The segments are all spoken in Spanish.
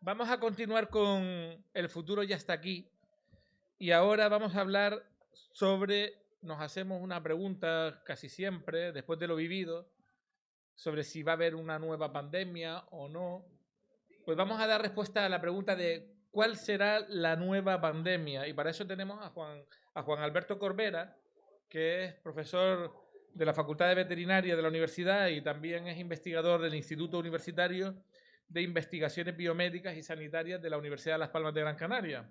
Vamos a continuar con El futuro ya está aquí. Y ahora vamos a hablar sobre, nos hacemos una pregunta casi siempre, después de lo vivido, sobre si va a haber una nueva pandemia o no. Pues vamos a dar respuesta a la pregunta de cuál será la nueva pandemia. Y para eso tenemos a Juan Alberto Corbera, que es profesor de la Facultad de Veterinaria de la Universidad y también es investigador del Instituto Universitario de Investigaciones Biomédicas y Sanitarias de la Universidad de Las Palmas de Gran Canaria.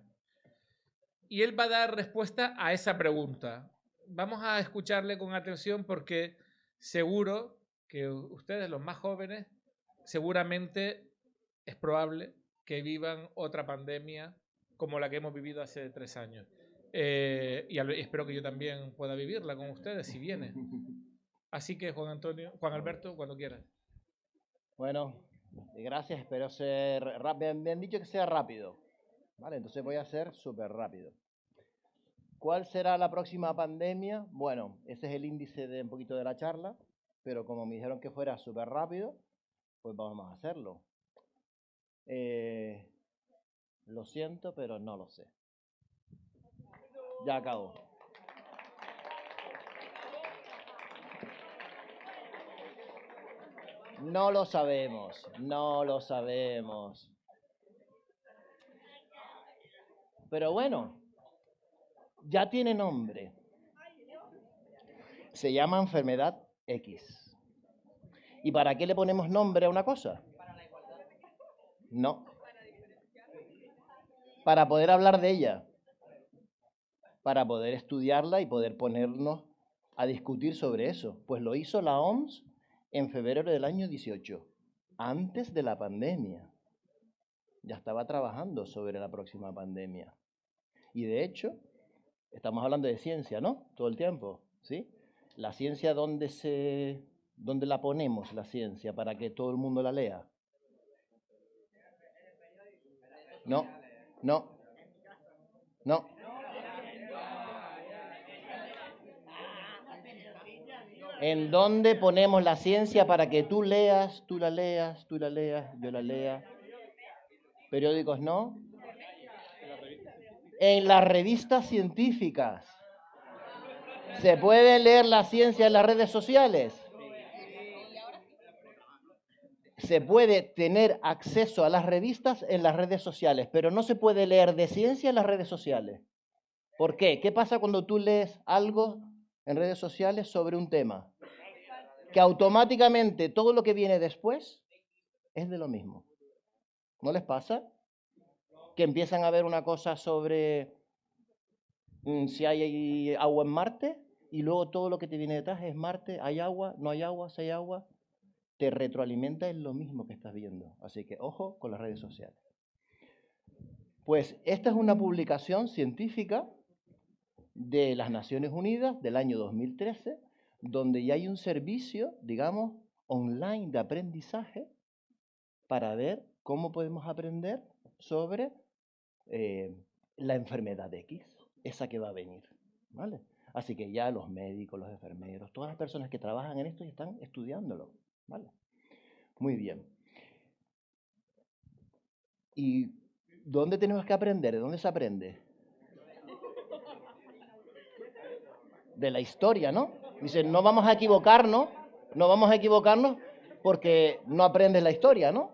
Y él va a dar respuesta a esa pregunta. Vamos a escucharle con atención porque seguro que ustedes, los más jóvenes, seguramente es probable que vivan otra pandemia como la que hemos vivido hace 3 años. Y espero que yo también pueda vivirla con ustedes si viene. Así que Juan Alberto, cuando quieras. Bueno, gracias, espero ser rápido. Me han dicho que sea rápido, ¿vale? Entonces voy a ser súper rápido. ¿Cuál será la próxima pandemia? Bueno, ese es el índice de un poquito de la charla, pero como me dijeron que fuera súper rápido, pues vamos a hacerlo. Lo siento, pero no lo sé. Ya acabo. No lo sabemos, no lo sabemos. Pero bueno, ya tiene nombre. Se llama enfermedad X. ¿Y para qué le ponemos nombre a una cosa? No. Para poder hablar de ella, para poder estudiarla y poder ponernos a discutir sobre eso. Pues lo hizo la OMS en febrero del año 18, antes de la pandemia. Ya estaba trabajando sobre la próxima pandemia. Y de hecho, estamos hablando de ciencia, ¿no? Todo el tiempo, ¿sí? La ciencia, ¿dónde la ponemos, la ciencia, para que todo el mundo la lea? No, no, no. ¿En dónde ponemos la ciencia para que tú leas, tú la leas, tú la leas, yo la lea? Periódicos no. En las revistas científicas. ¿Se puede leer la ciencia en las redes sociales? Se puede tener acceso a las revistas en las redes sociales, pero no se puede leer de ciencia en las redes sociales. ¿Por qué? ¿Qué pasa cuando tú lees algo en redes sociales sobre un tema? Que automáticamente todo lo que viene después es de lo mismo. ¿No les pasa? Que empiezan a ver una cosa sobre si hay agua en Marte y luego todo lo que te viene detrás es Marte, hay agua, no hay agua, si hay agua, te retroalimenta en lo mismo que estás viendo. Así que ojo con las redes sociales. Pues esta es una publicación científica de las Naciones Unidas del año 2013, donde ya hay un servicio, digamos, online de aprendizaje para ver cómo podemos aprender sobre la enfermedad X, esa que va a venir, ¿vale? Así que ya los médicos, los enfermeros, todas las personas que trabajan en esto ya están estudiándolo, ¿vale? Muy bien. ¿Y dónde tenemos que aprender? ¿De dónde se aprende? De la historia, ¿no? Dicen, no vamos a equivocarnos porque no aprendes la historia, ¿no?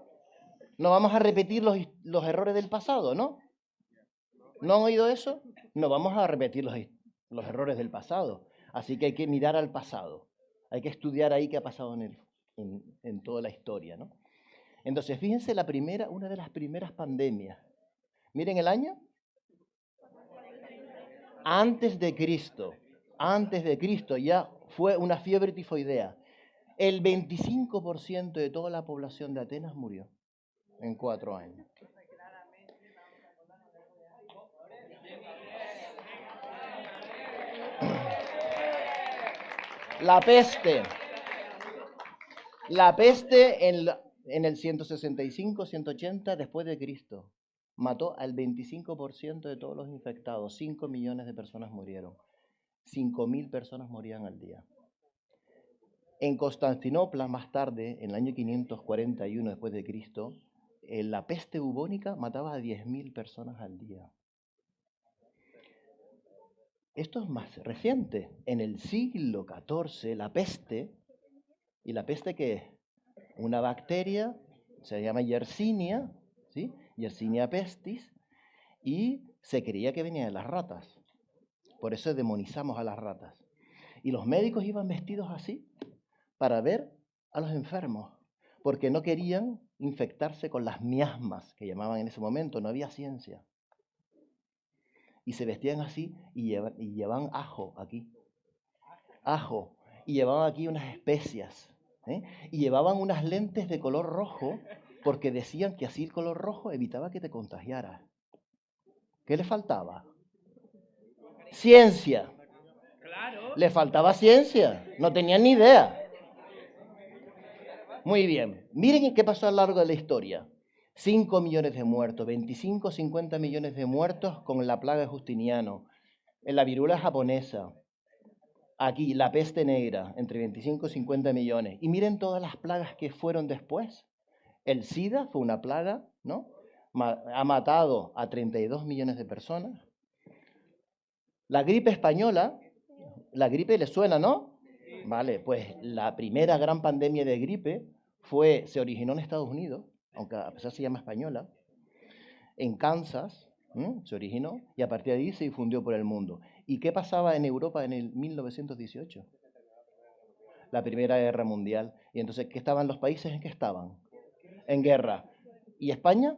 No vamos a repetir los errores del pasado, ¿no? ¿No han oído eso? No vamos a repetir los errores del pasado. Así que hay que mirar al pasado. Hay que estudiar ahí qué ha pasado en toda la historia, ¿no? Entonces, fíjense una de las primeras pandemias. Miren el año. Antes de Cristo ya fue una fiebre tifoidea. El 25% de toda la población de Atenas murió en 4 años. La peste en el 165, 180 después de Cristo mató al 25% de todos los infectados. 5 millones de personas murieron. 5.000 personas morían al día. En Constantinopla, más tarde, en el año 541 después de Cristo, la peste bubónica mataba a 10.000 personas al día. Esto es más reciente. En el siglo XIV, la peste, ¿y la peste qué es? Una bacteria, se llama Yersinia, ¿sí? Yersinia pestis, y se creía que venía de las ratas. Por eso demonizamos a las ratas. Y los médicos iban vestidos así para ver a los enfermos, porque no querían infectarse con las miasmas que llamaban en ese momento, no había ciencia. Y se vestían así y llevaban ajo aquí. Ajo. Y llevaban aquí unas especias. Y llevaban unas lentes de color rojo porque decían que así el color rojo evitaba que te contagiaras. ¿Qué le faltaba? Ciencia. Le faltaba ciencia. No tenían ni idea. Muy bien. Miren qué pasó a lo largo de la historia. 5 millones de muertos, 25, 50 millones de muertos con la plaga de Justiniano, en la viruela japonesa, aquí la peste negra, entre 25 y 50 millones. Y miren todas las plagas que fueron después. El SIDA fue una plaga, ¿no? Ha matado a 32 millones de personas. La gripe española, la gripe le suena, ¿no? Vale, pues la primera gran pandemia de gripe se originó en Estados Unidos, aunque a pesar se llama española, en Kansas, se originó, y a partir de ahí se difundió por el mundo. ¿Y qué pasaba en Europa en el 1918? La Primera Guerra Mundial. Y entonces, ¿qué estaban los países en que estaban? En guerra. ¿Y España?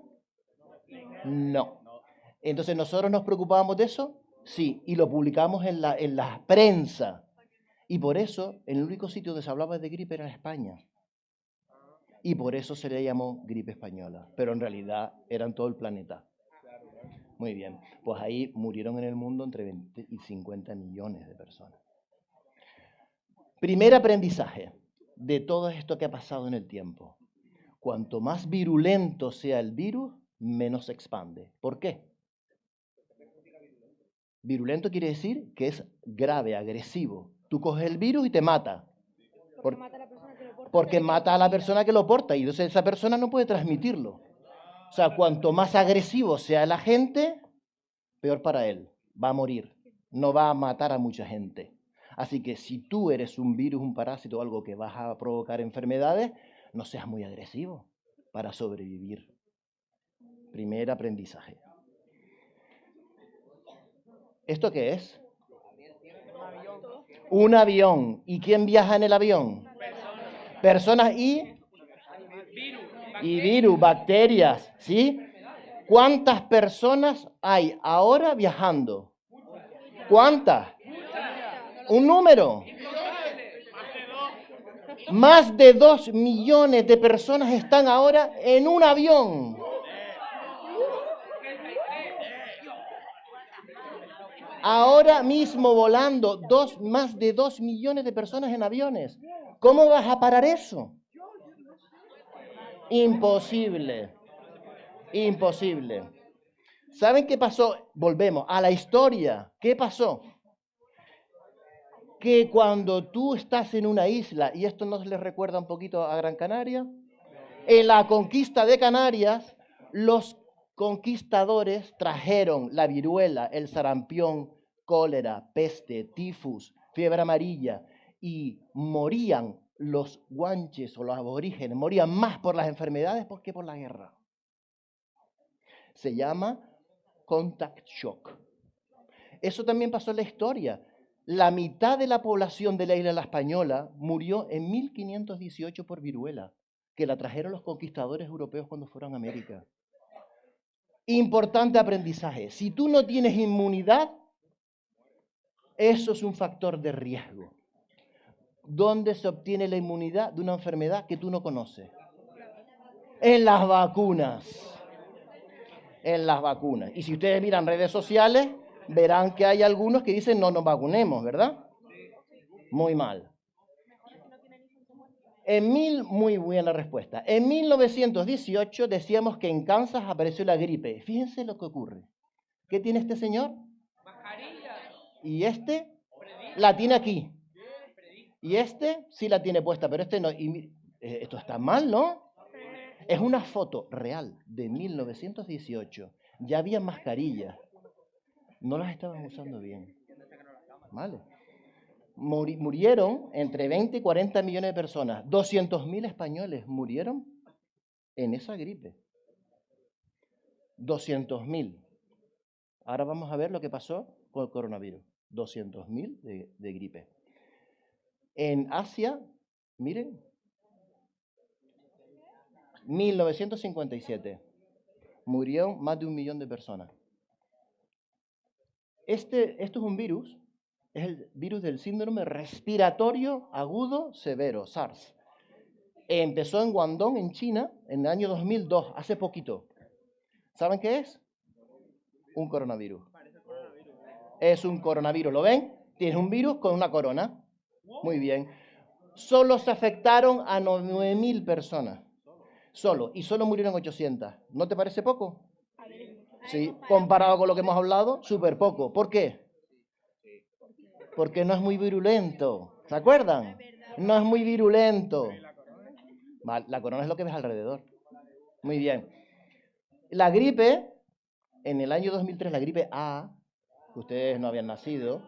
No. Entonces, ¿nosotros nos preocupábamos de eso? Sí, y lo publicamos en la prensa. Y por eso, el único sitio donde se hablaba de gripe era España. Y por eso se le llamó gripe española. Pero en realidad era en todo el planeta. Muy bien, pues ahí murieron en el mundo entre 20 y 50 millones de personas. Primer aprendizaje de todo esto que ha pasado en el tiempo. Cuanto más virulento sea el virus, menos se expande. ¿Por qué? Virulento quiere decir que es grave, agresivo. Tú coges el virus y te mata. Porque mata a la persona que lo porta y entonces esa persona no puede transmitirlo. O sea, cuanto más agresivo sea el agente, peor para él. Va a morir. No va a matar a mucha gente. Así que si tú eres un virus, un parásito o algo que vas a provocar enfermedades, no seas muy agresivo para sobrevivir. Primer aprendizaje. ¿Esto qué es? Un avión. ¿Y quién viaja en el avión? Personas y virus, bacterias, ¿sí? ¿Cuántas personas hay ahora viajando? ¿Cuántas? Un número. Más de 2 millones de personas están ahora en un avión. Ahora mismo volando más de 2 millones de personas en aviones. ¿Cómo vas a parar eso? Imposible. Imposible. ¿Saben qué pasó? Volvemos a la historia. ¿Qué pasó? Que cuando tú estás en una isla, y esto nos les recuerda un poquito a Gran Canaria, en la conquista de Canarias, los conquistadores trajeron la viruela, el sarampión, cólera, peste, tifus, fiebre amarilla, y morían los guanches o los aborígenes, morían más por las enfermedades que por la guerra. Se llama contact shock. Eso también pasó en la historia. La mitad de la población de la isla La Española murió en 1518 por viruela, que la trajeron los conquistadores europeos cuando fueron a América. Importante aprendizaje. Si tú no tienes inmunidad, eso es un factor de riesgo. ¿Dónde se obtiene la inmunidad de una enfermedad que tú no conoces? En las vacunas. En las vacunas. Y si ustedes miran redes sociales, verán que hay algunos que dicen no nos vacunemos, ¿verdad? Muy mal. Muy buena respuesta. En 1918 decíamos que en Kansas apareció la gripe. Fíjense lo que ocurre. ¿Qué tiene este señor? Mascarilla. Y este la tiene aquí. Y este sí la tiene puesta, pero este no. Esto está mal, ¿no? Es una foto real de 1918. Ya había mascarillas. No las estaban usando bien. ¿Vale? Murieron entre 20 y 40 millones de personas. 200.000 españoles murieron en esa gripe. 200.000. Ahora vamos a ver lo que pasó con el coronavirus. 200.000 de gripe. En Asia, miren, 1957, murieron más de 1 millón de personas. Esto es un virus, es el virus del síndrome respiratorio agudo severo, SARS. Empezó en Guangdong, en China, en el año 2002, hace poquito. ¿Saben qué es? Un coronavirus. Es un coronavirus, ¿lo ven? Tiene un virus con una corona. Muy bien. Solo se afectaron a 9.000 personas. Solo. Y solo murieron 800. ¿No te parece poco? Sí. Comparado con lo que hemos hablado, súper poco. ¿Por qué? Porque no es muy virulento. ¿Se acuerdan? No es muy virulento. La corona es lo que ves alrededor. Muy bien. La gripe, en el año 2003, la gripe A, que ustedes no habían nacido,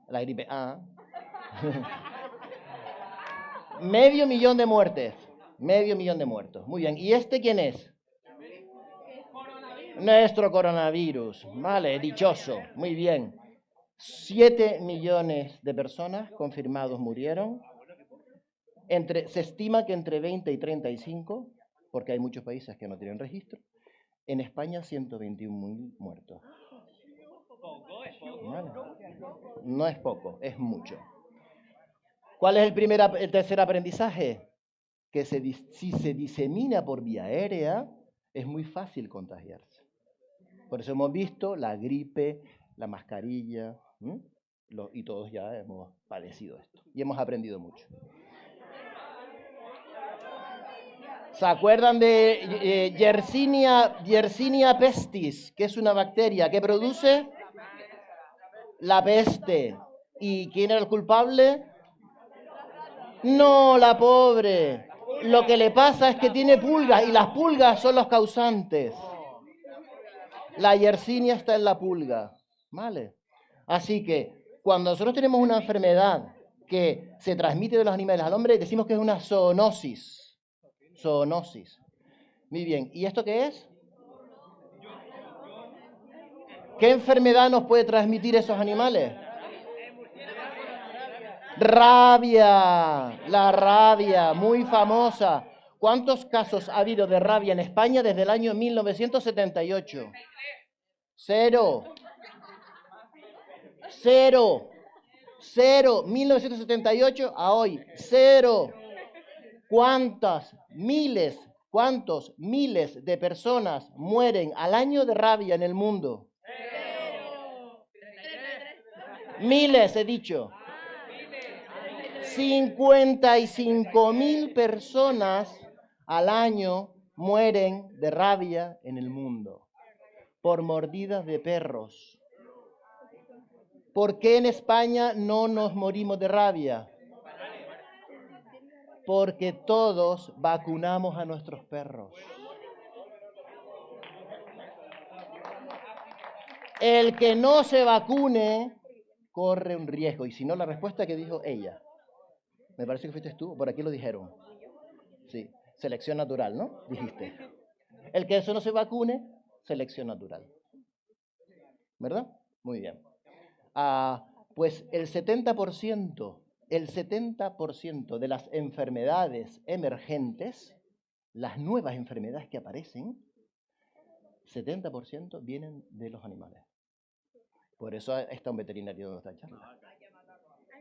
la gripe A, 500.000 de muertes. 500.000 de muertos. Muy bien. ¿Y este quién es? Nuestro coronavirus. Vale, dichoso. Muy bien. 7 millones de personas confirmados murieron. Se estima que entre 20 y 35, porque hay muchos países que no tienen registro. En España, 121.000 muertos. ¿Vale? No es poco, es mucho. ¿Cuál es el tercer aprendizaje? Que si se disemina por vía aérea, es muy fácil contagiarse. Por eso hemos visto la gripe, la mascarilla, y todos ya hemos padecido esto. Y hemos aprendido mucho. ¿Se acuerdan de Yersinia pestis, que es una bacteria que produce la peste? ¿Y quién era el culpable? No, la pobre. Lo que le pasa es que tiene pulgas y las pulgas son los causantes. La Yersinia está en la pulga, ¿vale? Así que cuando nosotros tenemos una enfermedad que se transmite de los animales al hombre, decimos que es una zoonosis. Zoonosis. Muy bien. ¿Y esto qué es? ¿Qué enfermedad nos puede transmitir esos animales? Rabia. La rabia, muy famosa. ¿Cuántos casos ha habido de rabia en España desde el año 1978? Cero. 1978 a hoy. Cero. ¿Cuántos miles de personas mueren al año de rabia en el mundo? Miles, he dicho. 55.000 personas al año mueren de rabia en el mundo por mordidas de perros. ¿Por qué en España no nos morimos de rabia? Porque todos vacunamos a nuestros perros. El que no se vacune corre un riesgo. Y si no, la respuesta que dijo ella. Me parece que fuiste tú, por aquí lo dijeron. Sí, selección natural, ¿no? Dijiste. El que eso no se vacune, selección natural. ¿Verdad? Muy bien. Pues el 70% de las enfermedades emergentes, las nuevas enfermedades que aparecen, 70% vienen de los animales. Por eso está un veterinario en nuestra charla.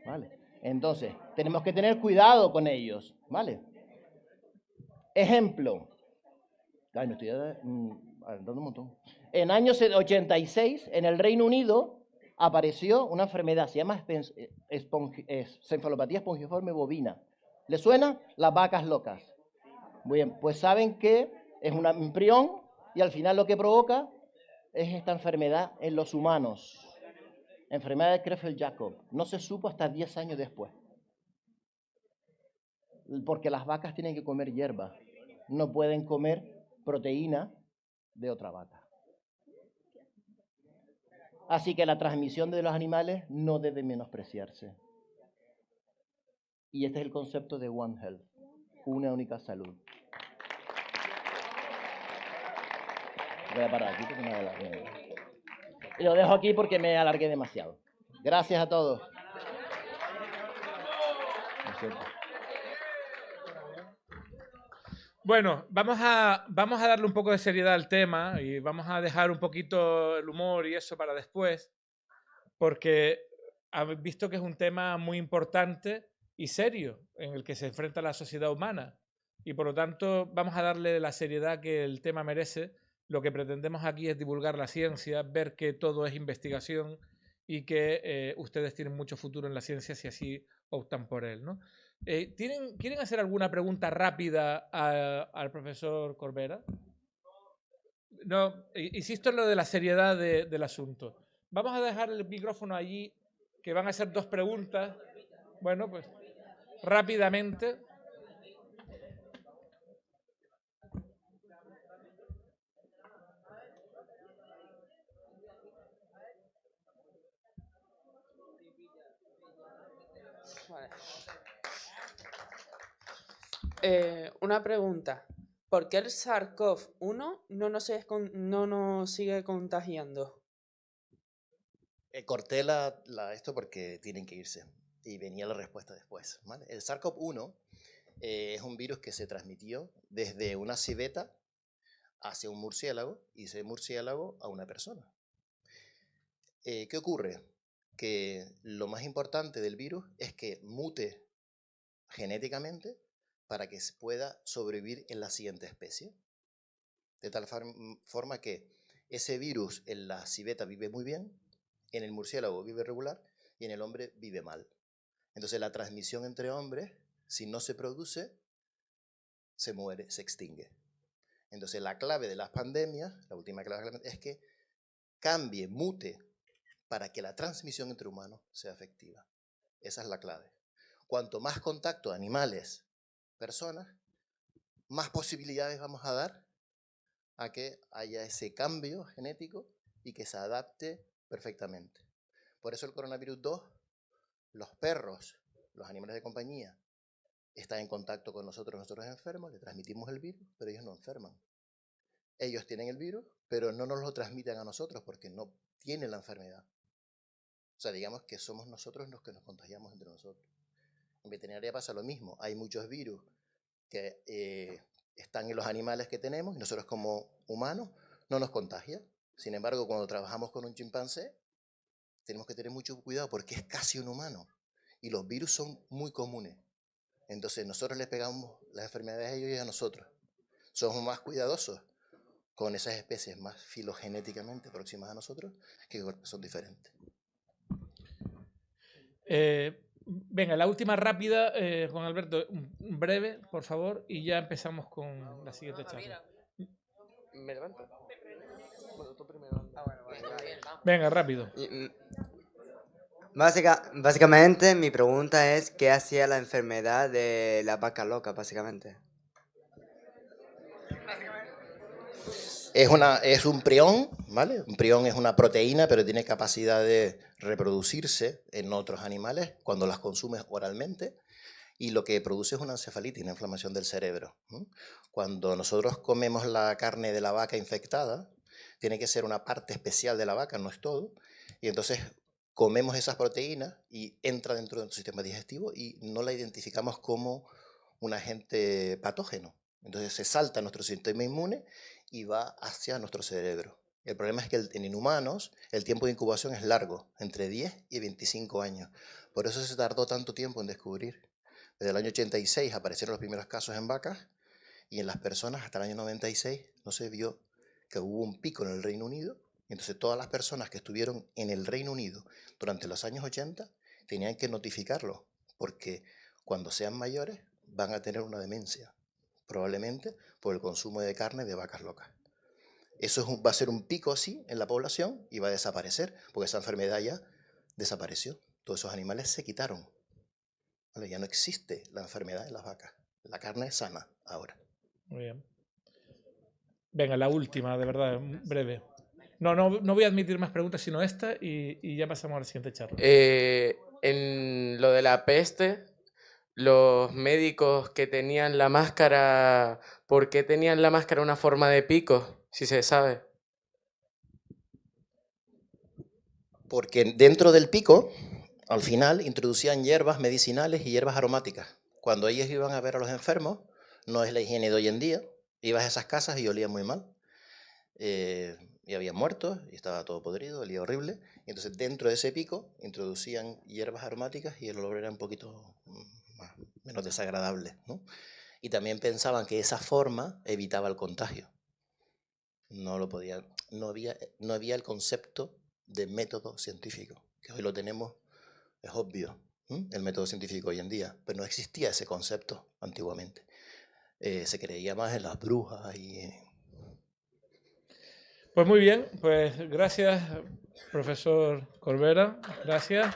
¿Vale? Entonces, tenemos que tener cuidado con ellos. ¿Vale? Ejemplo. Ay, me estoy dando un montón. En años 86, en el Reino Unido, apareció una enfermedad, se llama cefalopatía espongiforme bovina. ¿Le suena? Las vacas locas. Muy bien, pues saben que es un prión y al final lo que provoca es esta enfermedad en los humanos. Enfermedad de Creutzfeldt-Jakob. No se supo hasta 10 años después. Porque las vacas tienen que comer hierba. no pueden comer proteína de otra vaca. Así que la transmisión de los animales no debe menospreciarse. Y este es el concepto de One Health, una única salud. Voy a parar aquí porque me alargué. Y lo dejo aquí porque me alargué demasiado. Gracias a todos. Bueno, vamos a darle un poco de seriedad al tema y vamos a dejar un poquito el humor y eso para después, porque habéis visto que es un tema muy importante y serio en el que se enfrenta la sociedad humana. Y por lo tanto vamos a darle la seriedad que el tema merece. Lo que pretendemos aquí es divulgar la ciencia, ver que todo es investigación y que ustedes tienen mucho futuro en la ciencia si así optan por él, ¿no? ¿Quieren hacer alguna pregunta rápida al profesor Corbera? No, insisto en lo de la seriedad del asunto. Vamos a dejar el micrófono allí, que van a ser 2 preguntas. Bueno, pues rápidamente. Vale. Una pregunta. ¿Por qué el SARS-CoV-1 no nos sigue contagiando? Corté esto porque tienen que irse y venía la respuesta después, ¿vale? El SARS-CoV-1 es un virus que se transmitió desde una civeta hacia un murciélago y ese murciélago a una persona. ¿Qué ocurre? Que lo más importante del virus es que mute genéticamente para que se pueda sobrevivir en la siguiente especie. De tal forma que ese virus en la civeta vive muy bien, en el murciélago vive regular y en el hombre vive mal. Entonces la transmisión entre hombres, si no se produce, se muere, se extingue. Entonces la clave de las pandemias, la última clave es que cambie, mute, para que la transmisión entre humanos sea efectiva. Esa es la clave. Cuanto más contacto animales, personas, más posibilidades vamos a dar a que haya ese cambio genético y que se adapte perfectamente. Por eso el coronavirus 2, los perros, los animales de compañía, están en contacto con nosotros enfermos, le transmitimos el virus, pero ellos no enferman. Ellos tienen el virus, pero no nos lo transmiten a nosotros porque no tienen la enfermedad. O sea, digamos que somos nosotros los que nos contagiamos entre nosotros. En veterinaria pasa lo mismo. Hay muchos virus que están en los animales que tenemos y nosotros como humanos no nos contagia. Sin embargo, cuando trabajamos con un chimpancé, tenemos que tener mucho cuidado porque es casi un humano y los virus son muy comunes. Entonces nosotros les pegamos las enfermedades a ellos y a nosotros. Somos más cuidadosos con esas especies más filogenéticamente próximas a nosotros que son diferentes. Venga, la última rápida, Juan Alberto, breve, por favor, y ya empezamos con la siguiente charla. ¿Me levanto? Bueno, tú primero. Venga, rápido. Básicamente, mi pregunta es, ¿qué hacía la enfermedad de la vaca loca, básicamente? Es un prión, ¿vale? Un prión es una proteína, pero tiene capacidad de reproducirse en otros animales cuando las consumes oralmente. Y lo que produce es una encefalitis, una inflamación del cerebro. Cuando nosotros comemos la carne de la vaca infectada, tiene que ser una parte especial de la vaca, no es todo. Y entonces comemos esas proteínas y entra dentro de nuestro sistema digestivo y no la identificamos como un agente patógeno. Entonces se salta nuestro sistema inmune y va hacia nuestro cerebro. El problema es que en humanos el tiempo de incubación es largo, entre 10 y 25 años. Por eso se tardó tanto tiempo en descubrir. Desde el año 86 aparecieron los primeros casos en vacas y en las personas hasta el año 96 no se vio que hubo un pico en el Reino Unido. Entonces todas las personas que estuvieron en el Reino Unido durante los años 80 tenían que notificarlo, porque cuando sean mayores van a tener una demencia, probablemente por el consumo de carne de vacas locas. Eso va a ser un pico así en la población y va a desaparecer, porque esa enfermedad ya desapareció. Todos esos animales se quitaron. ¿Vale? Ya no existe la enfermedad en las vacas. La carne es sana ahora. Muy bien. Venga, la última, de verdad, breve. No voy a admitir más preguntas, sino esta, y ya pasamos a la siguiente charla. En lo de la peste, los médicos que tenían la máscara, ¿por qué tenían la máscara una forma de pico? Si se sabe. Porque dentro del pico, al final, introducían hierbas medicinales y hierbas aromáticas. Cuando ellos iban a ver a los enfermos, no es la higiene de hoy en día, ibas a esas casas y olía muy mal. Y había muertos, y estaba todo podrido, olía horrible. Y entonces dentro de ese pico introducían hierbas aromáticas y el olor era un poquito menos desagradable, ¿no? Y también pensaban que esa forma evitaba el contagio. No había el concepto de método científico, que hoy lo tenemos, es obvio, el método científico hoy en día, pero no existía ese concepto antiguamente. Se creía más en las brujas y... Pues muy bien, pues gracias, profesor Corbera, gracias.